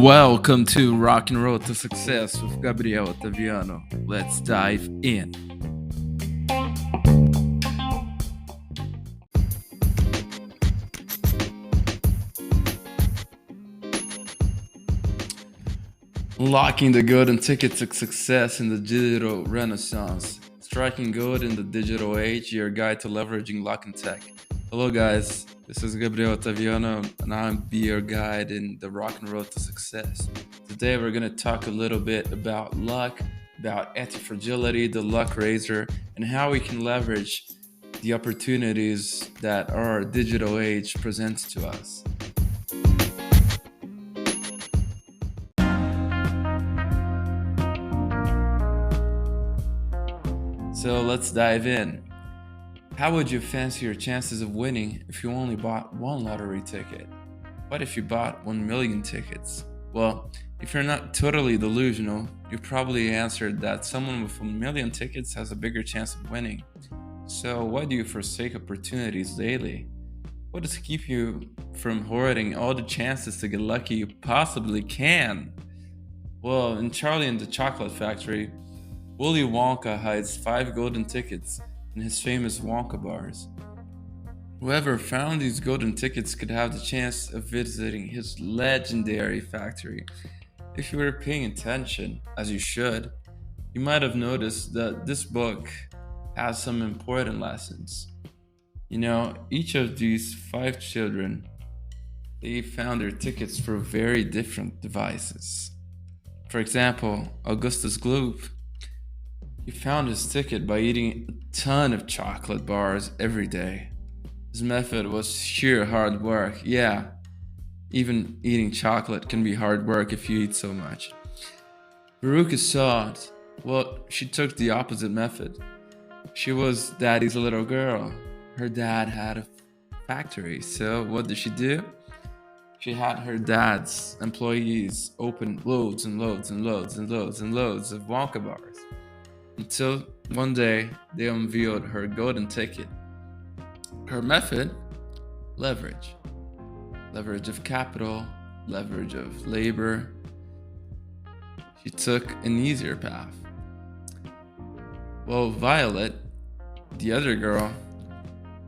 Welcome to Rock and Roll to Success with Gabriel Ottaviano. Let's dive in. Unlocking the golden ticket to success in the digital renaissance. Striking gold in the digital age, your guide to leveraging luck and tech. Hello guys, this is Gabriel Ottaviano and I'm your guide in the rock and roll to success. Today we're going to talk a little bit about luck, about antifragility, the luck razor, and how we can leverage the opportunities that our digital age presents to us. So let's dive in. How would you fancy your chances of winning if you only bought one lottery ticket? What if you bought 1 million tickets? Well, if you're not totally delusional, you probably answered that someone with 1 million tickets has a bigger chance of winning. So why do you forsake opportunities daily? What does keep you from hoarding all the chances to get lucky you possibly can? Well, in Charlie and the Chocolate Factory, Willy Wonka hides 5 golden tickets in his famous Wonka bars. Whoever found these golden tickets could have the chance of visiting his legendary factory. If you were paying attention, as you should, you might have noticed that this book has some important lessons. Each of these 5 children, they found their tickets for very different devices. For example, Augustus Gloop, he found his ticket by eating a ton of chocolate bars every day. His method was sheer hard work. Yeah, even eating chocolate can be hard work if you eat so much. Veruca Salt, well, she took the opposite method. She was daddy's little girl. Her dad had a factory, so what did she do? She had her dad's employees open loads and loads and loads and loads and loads of Wonka bars. Until one day, they unveiled her golden ticket. Her method? Leverage. Leverage of capital, leverage of labor. She took an easier path. Well, Violet, the other girl,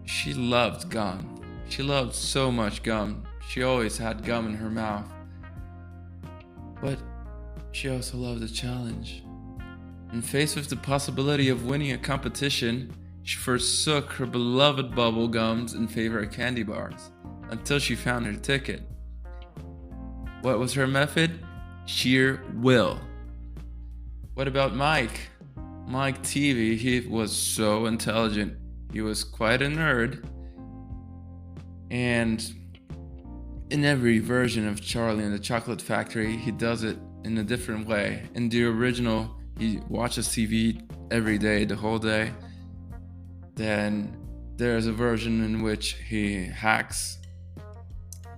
she loved gum. She loved so much gum. She always had gum in her mouth. But she also loved a challenge. And faced with the possibility of winning a competition, she forsook her beloved bubble gums in favor of candy bars, until she found her ticket. What was her method? Sheer will. What about Mike? Mike TV, he was so intelligent. He was quite a nerd. And in every version of Charlie and the Chocolate Factory, he does it in a different way. In the original, he watches TV every day, the whole day. Then there's a version in which he hacks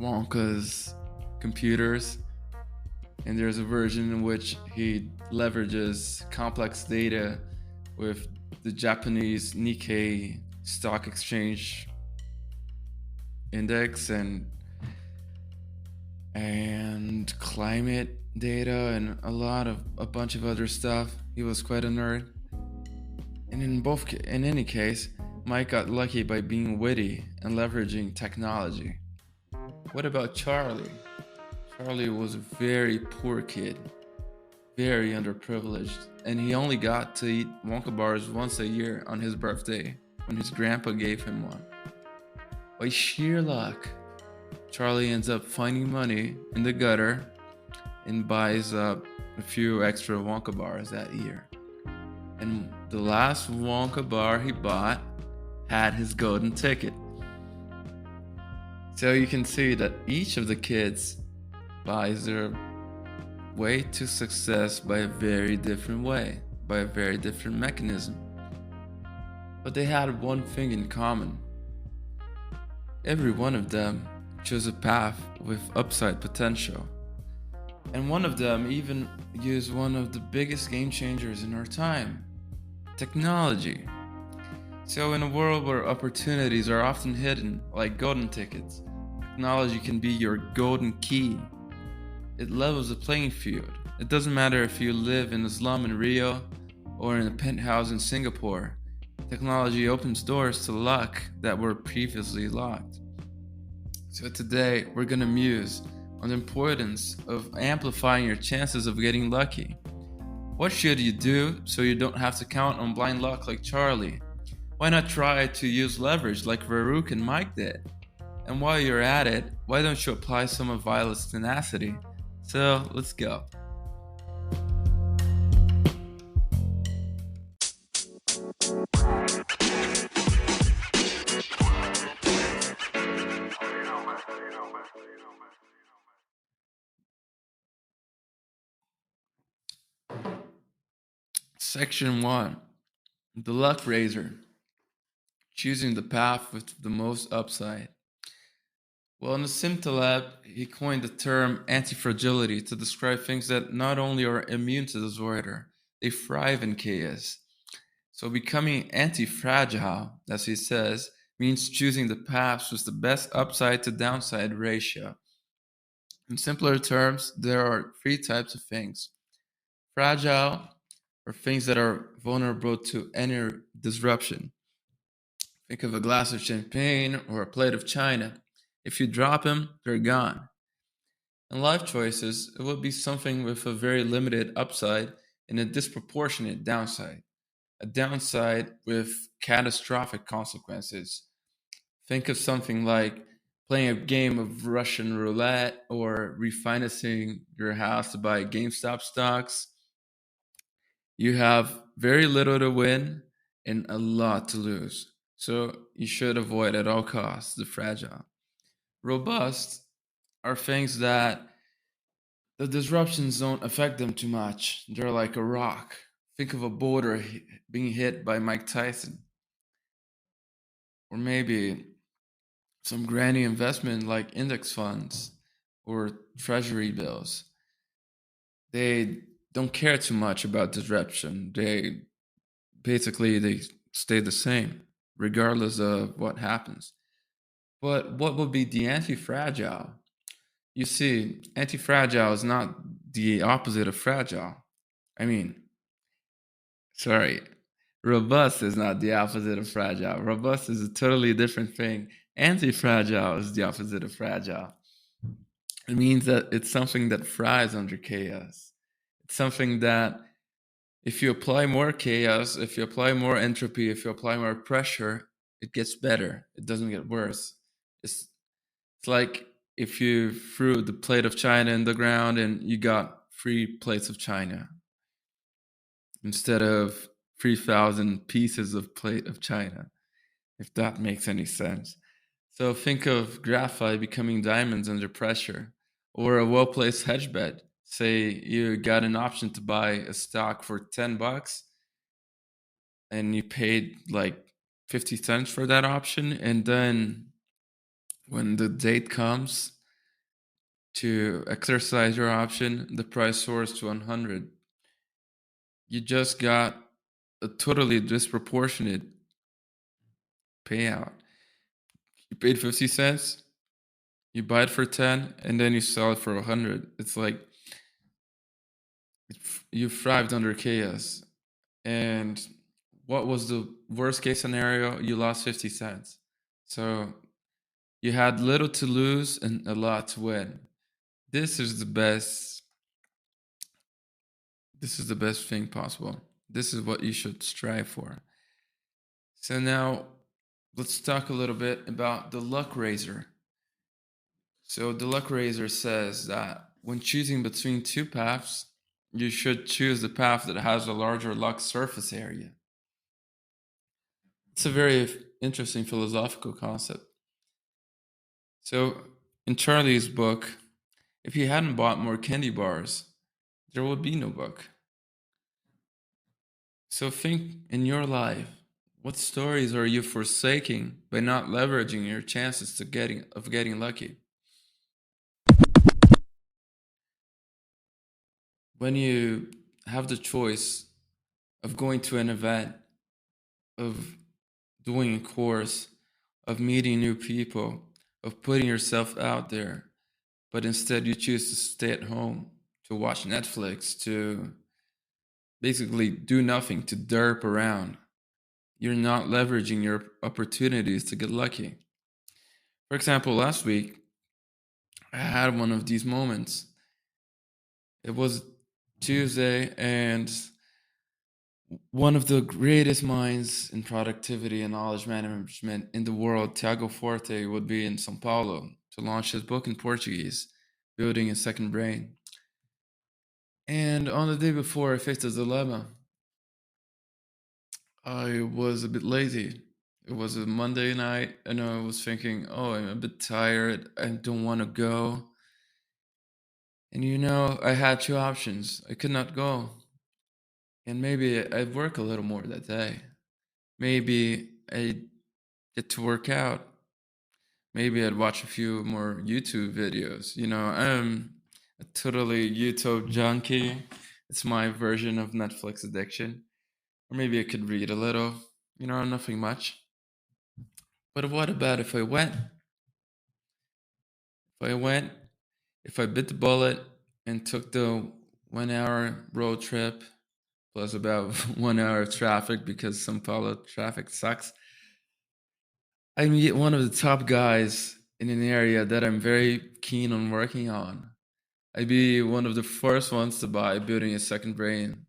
Wonka's computers. And there's a version in which he leverages complex data with the Japanese Nikkei stock exchange index and climate data and a bunch of other stuff. He was quite a nerd. And in any case, Mike got lucky by being witty and leveraging technology. What about Charlie? Charlie was a very poor kid, very underprivileged, and he only got to eat Wonka bars once a year on his birthday when his grandpa gave him one. By sheer luck, Charlie ends up finding money in the gutter and buys up a few extra Wonka bars that year. And the last Wonka bar he bought had his golden ticket. So you can see that each of the kids buys their way to success by a very different way, by a very different mechanism. But they had one thing in common. Every one of them chose a path with upside potential. And one of them even used one of the biggest game changers in our time, technology. So, in a world where opportunities are often hidden, like golden tickets, technology can be your golden key. It levels the playing field. It doesn't matter if you live in a slum in Rio or in a penthouse in Singapore. Technology opens doors to luck that were previously locked. So today we're gonna muse on the importance of amplifying your chances of getting lucky. What should you do so you don't have to count on blind luck like Charlie? Why not try to use leverage like Varuk and Mike did? And while you're at it, why don't you apply some of Violet's tenacity? So let's go. Section 1, the luck raiser, choosing the path with the most upside. Well, in the Simtalab, he coined the term antifragility to describe things that not only are immune to disorder, they thrive in chaos. So becoming anti-fragile, as he says, means choosing the paths with the best upside to downside ratio. In simpler terms, there are three types of things. Fragile are things that are vulnerable to any disruption. Think of a glass of champagne or a plate of china. If you drop them, they're gone. In life choices, it will be something with a very limited upside and a disproportionate downside. A downside with catastrophic consequences. Think of something like playing a game of Russian roulette or refinancing your house to buy GameStop stocks. You have very little to win and a lot to lose. So you should avoid at all costs the fragile. Robust are things that the disruptions don't affect them too much. They're like a rock. Think of a boulder being hit by Mike Tyson, or maybe some granny investment like index funds or treasury bills. They don't care too much about disruption. They stay the same regardless of what happens. But what would be the anti-fragile? You see, anti-fragile is not the opposite of fragile. I mean, sorry, robust is not the opposite of fragile. Robust is a totally different thing. Anti-fragile is the opposite of fragile. It means that it's something that thrives under chaos. It's something that if you apply more chaos, if you apply more entropy, if you apply more pressure, it gets better. It doesn't get worse. It's like if you threw the plate of china in the ground and you got 3 plates of china instead of 3,000 pieces of plate of china, if that makes any sense. So think of graphite becoming diamonds under pressure, or a well-placed hedge bet. Say you got an option to buy a stock for $10 and you paid like 50 cents for that option, and then when the date comes to exercise your option, the price soars to 100. You just got a totally disproportionate payout. You paid 50 cents, you buy it for 10, and then you sell it for 100. It's like you thrived under chaos. And what was the worst case scenario? You lost 50 cents. So you had little to lose and a lot to win. This is the best. This is the best thing possible. This is what you should strive for. So now let's talk a little bit about the luck raiser. So the luck raiser says that when choosing between two paths, you should choose the path that has a larger luck surface area. It's a very interesting philosophical concept. So in Charlie's book, if he hadn't bought more candy bars, there would be no book. So think in your life, what stories are you forsaking by not leveraging your chances of getting lucky? When you have the choice of going to an event, of doing a course, of meeting new people, of putting yourself out there, but instead you choose to stay at home, to watch Netflix, to basically do nothing, to derp around. You're not leveraging your opportunities to get lucky. For example, last week, I had one of these moments. It was Tuesday, and one of the greatest minds in productivity and knowledge management in the world, Tiago Forte, would be in Sao Paulo to launch his book in Portuguese, Building a Second Brain. And on the day before, I faced a dilemma. I was a bit lazy. It was a Monday night, and I was thinking, oh, I'm a bit tired. I don't want to go. And I had two options. I could not go. And maybe I'd work a little more that day. Maybe I'd get to work out. Maybe I'd watch a few more YouTube videos. I'm a totally YouTube junkie. It's my version of Netflix addiction. Or maybe I could read a little, nothing much. But what about if I went? If I went, if I bit the bullet and took the 1 hour road trip plus about 1 hour of traffic because Sao Paulo traffic sucks, I meet one of the top guys in an area that I'm very keen on working on. I'd be one of the first ones to buy Building a Second Brain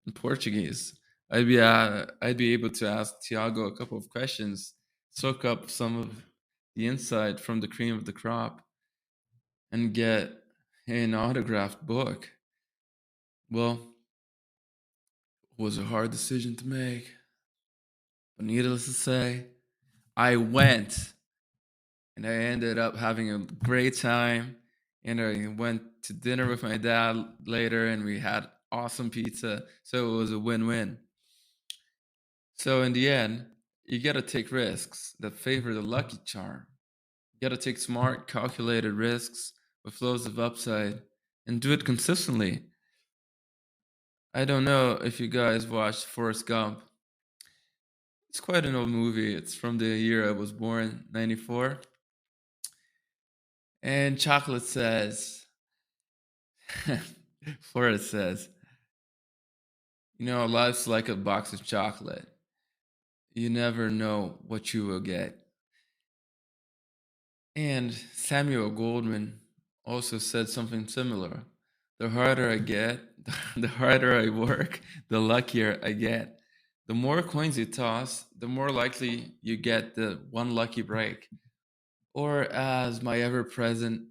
in Portuguese. I'd be able to ask Tiago a couple of questions, soak up some of the insight from the cream of the crop, and get an autographed book. Well, it was a hard decision to make, but needless to say, I went and I ended up having a great time. And I went to dinner with my dad later, and we had awesome pizza. So it was a win-win. So in the end, you gotta take risks that favor the lucky charm. You gotta take smart, calculated risks with loads of upside, and do it consistently. I don't know if you guys watched Forrest Gump. It's quite an old movie. It's from the year I was born, 94. And Chocolate says, Forrest says, life's like a box of chocolate. You never know what you will get. And Samuel Goldman also said something similar. The harder I get, the harder I work, the luckier I get. The more coins you toss, the more likely you get the one lucky break. Or as my ever present,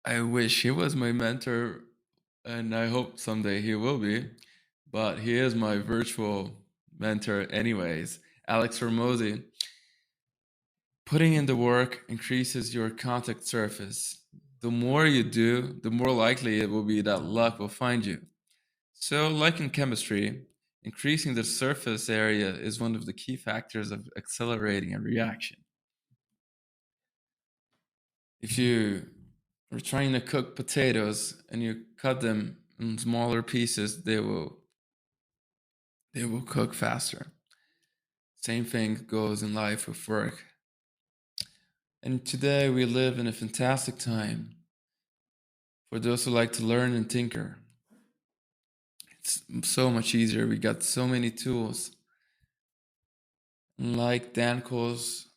I wish he was my mentor, and I hope someday he will be, but he is my virtual mentor, anyways. Alex Ramosi. Putting in the work increases your contact surface. The more you do, the more likely it will be that luck will find you. So, like in chemistry, increasing the surface area is one of the key factors of accelerating a reaction. If you are trying to cook potatoes and you cut them in smaller pieces, they will cook faster. Same thing goes in life with work. And today we live in a fantastic time for those who like to learn and tinker. It's so much easier. We got so many tools. And like Dan Coles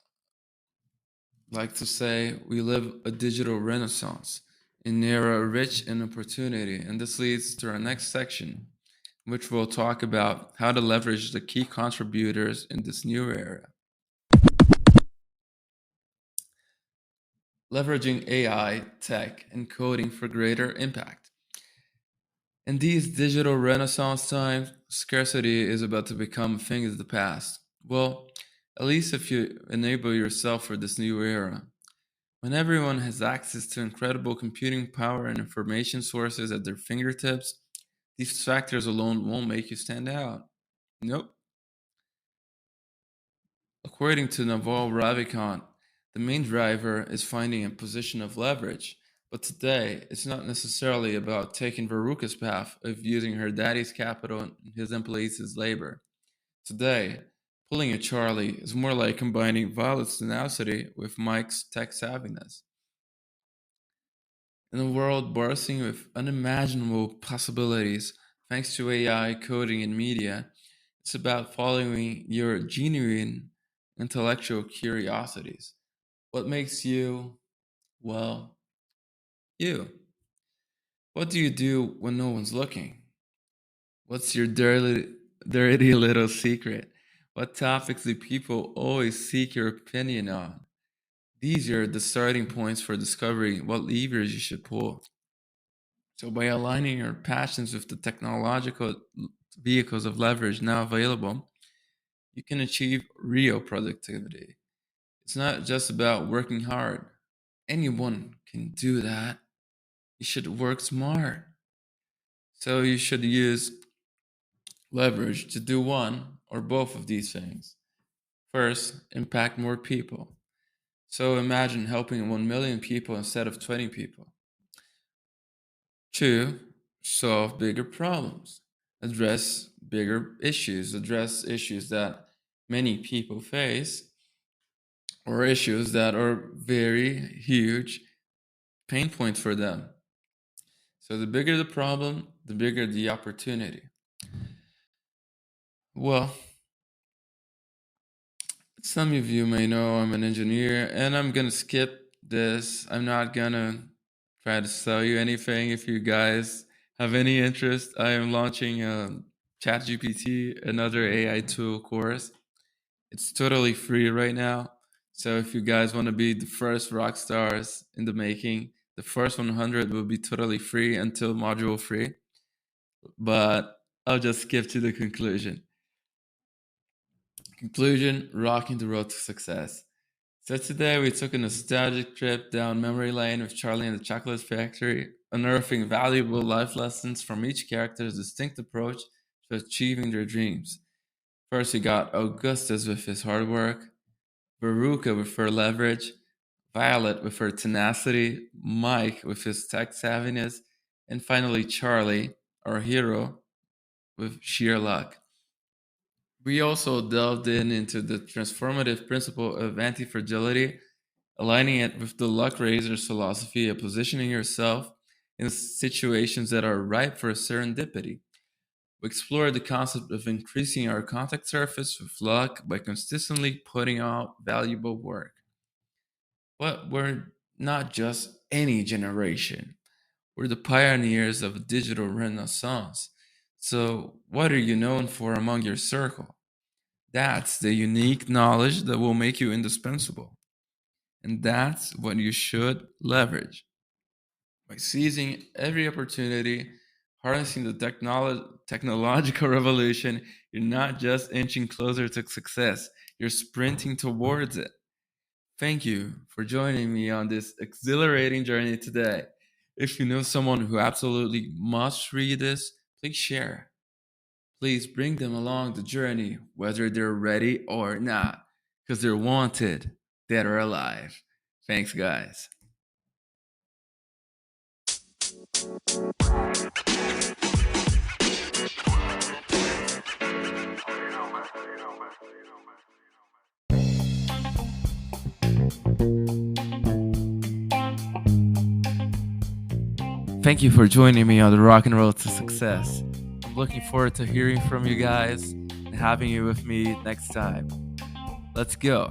like to say, we live a digital renaissance, an era rich in opportunity. And this leads to our next section, which will talk about how to leverage the key contributors in this new era. Leveraging AI, tech, and coding for greater impact. In these digital renaissance times, scarcity is about to become a thing of the past. Well, at least if you enable yourself for this new era. When everyone has access to incredible computing power and information sources at their fingertips, these factors alone won't make you stand out. Nope. According to Naval Ravikant, the main driver is finding a position of leverage. But today, it's not necessarily about taking Veruca's path of using her daddy's capital and his employees' labor. Today, pulling a Charlie is more like combining Violet's tenacity with Mike's tech-savviness. In a world bursting with unimaginable possibilities thanks to AI, coding, and media, it's about following your genuine intellectual curiosities. What makes you, well, you? What do you do when no one's looking? What's your dirty little secret? What topics do people always seek your opinion on? These are the starting points for discovering what levers you should pull. So, by aligning your passions with the technological vehicles of leverage now available, you can achieve real productivity. It's not just about working hard. Anyone can do that. You should work smart. So, you should use leverage to do one or both of these things. First, impact more people. So, imagine helping 1 million people instead of 20 people. Two, solve bigger problems, address issues that many people face, or issues that are very huge pain points for them. So the bigger the problem, the bigger the opportunity. Well, some of you may know I'm an engineer, and I'm gonna skip this. I'm not gonna try to sell you anything. If you guys have any interest, I am launching a ChatGPT, another AI tool course. It's totally free right now. So if you guys want to be the first rock stars in the making, the first 100 will be totally free until module free. But I'll just skip to the conclusion. Conclusion, rocking the road to success. So today we took a nostalgic trip down memory lane with Charlie and the Chocolate Factory, unearthing valuable life lessons from each character's distinct approach to achieving their dreams. First, we got Augustus with his hard work, Veruca with her leverage, Violet with her tenacity, Mike with his tech savviness, and finally Charlie, our hero, with sheer luck. We also delved into the transformative principle of antifragility, aligning it with the luck raiser's philosophy of positioning yourself in situations that are ripe for serendipity. We explore the concept of increasing our contact surface with luck by consistently putting out valuable work. But we're not just any generation. We're the pioneers of a digital renaissance. So, what are you known for among your circle? That's the unique knowledge that will make you indispensable. And that's what you should leverage. By seizing every opportunity, harnessing the technological revolution, you're not just inching closer to success, you're sprinting towards it. Thank you for joining me on this exhilarating journey today. If you know someone who absolutely must read this, please share. Please bring them along the journey, whether they're ready or not, because they're wanted, dead or alive. Thanks, guys. Thank you for joining me on the rock and roll to success. I'm looking forward to hearing from you guys and having you with me next time. Let's go.